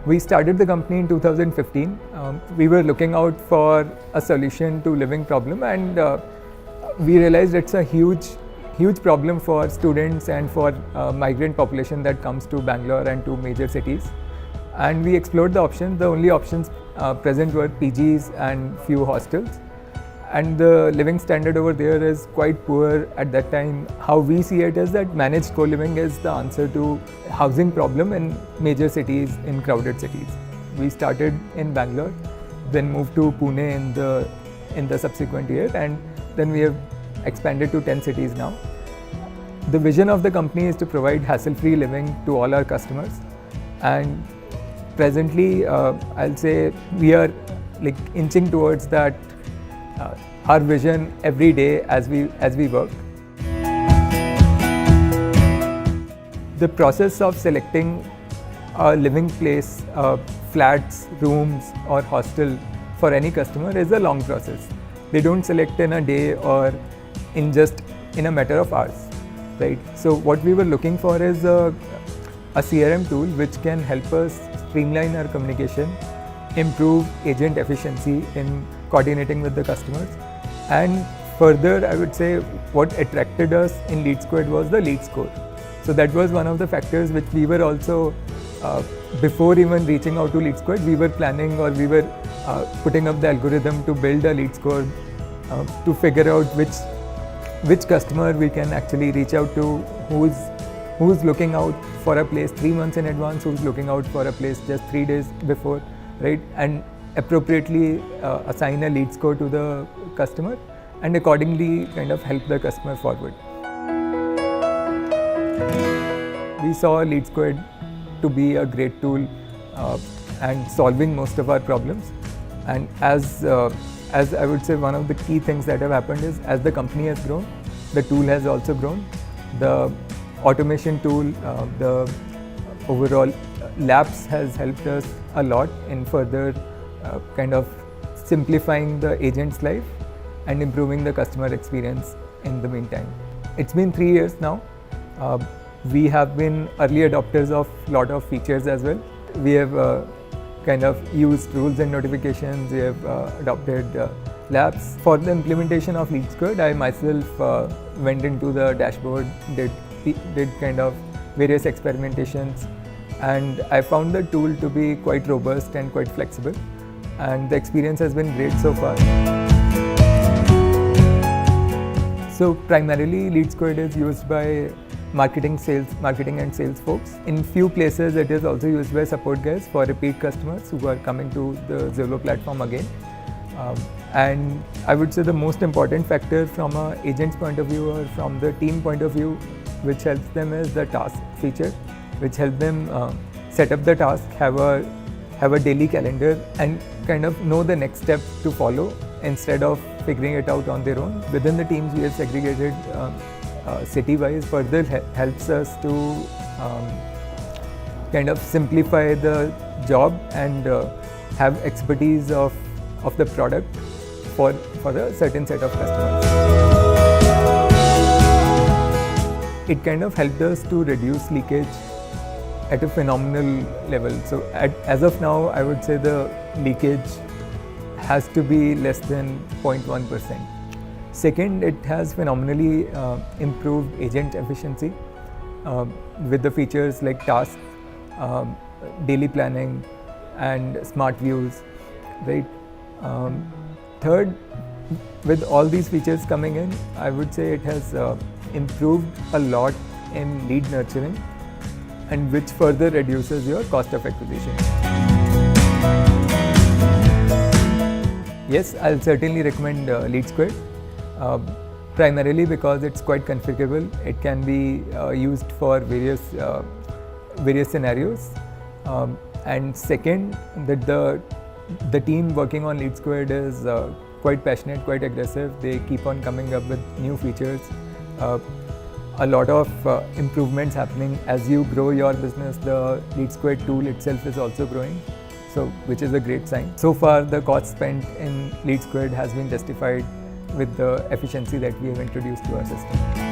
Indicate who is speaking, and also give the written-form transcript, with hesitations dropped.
Speaker 1: We started the company in 2015. We were looking out for a solution to living problem, and we realized it's a huge problem for students and for migrant population that comes to Bangalore and to major cities. And we explored the options. The only options present were PGs and few hostels. And the living standard over there is quite poor at that time. How we see it is that managed co-living is the answer to housing problem in major cities, in crowded cities. We started in Bangalore, then moved to Pune in the subsequent year, and then we have expanded to 10 cities now. The vision of the company is to provide hassle-free living to all our customers, and presently I'll say we are like inching towards that our vision every day as we work. The process of selecting a living place, flats, rooms or hostel for any customer is a long process. They don't select in a day or in a matter of hours, right? So what we were looking for is a CRM tool which can help us streamline our communication, improve agent efficiency in coordinating with the customers. And further, I would say what attracted us in LeadSquared was the lead score. So that was one of the factors which we were also, before even reaching out to LeadSquared, we were planning or we were putting up the algorithm to build a lead score to figure out which customer we can actually reach out to, who's looking out for a place 3 months in advance, who's looking out for a place just 3 days before, right? And appropriately assign a lead score to the customer and accordingly kind of help the customer forward. We saw LeadSquared to be a great tool and solving most of our problems. And as I would say, one of the key things that have happened is as the company has grown, the tool has also grown. The automation tool, the overall labs has helped us a lot in further kind of simplifying the agent's life and improving the customer experience in the meantime. It's been 3 years now. We have been early adopters of a lot of features as well. We have kind of used rules and notifications. We have adopted labs. For the implementation of LeadSquared, I myself went into the dashboard, did kind of various experimentations, and I found the tool to be quite robust and quite flexible, and the experience has been great so far. So primarily LeadSquared is used by marketing and sales folks. In few places it is also used by support guys for repeat customers who are coming to the Zolo platform again. And I would say the most important factor from an agent's point of view or from the team point of view which helps them is the task feature, which helps them set up the task, have a daily calendar and kind of know the next step to follow instead of figuring it out on their own. Within the teams we have segregated city-wise. Further helps us to kind of simplify the job and have expertise of the product for a certain set of customers. It kind of helped us to reduce leakage at a phenomenal level. So as of now, I would say the leakage has to be less than 0.1%. Second, it has phenomenally improved agent efficiency with the features like tasks, daily planning and smart views, right? Third, with all these features coming in, I would say it has improved a lot in lead nurturing, and which further reduces your cost of acquisition. Yes, I'll certainly recommend LeadSquared, primarily because it's quite configurable. It can be used for various scenarios, and second, that the team working on LeadSquared is quite passionate, quite aggressive. They keep on coming up with new features. A lot of improvements happening as you grow your business. The LeadSquared tool itself is also growing, so which is a great sign. So far, the cost spent in LeadSquared has been justified with the efficiency that we have introduced to our system.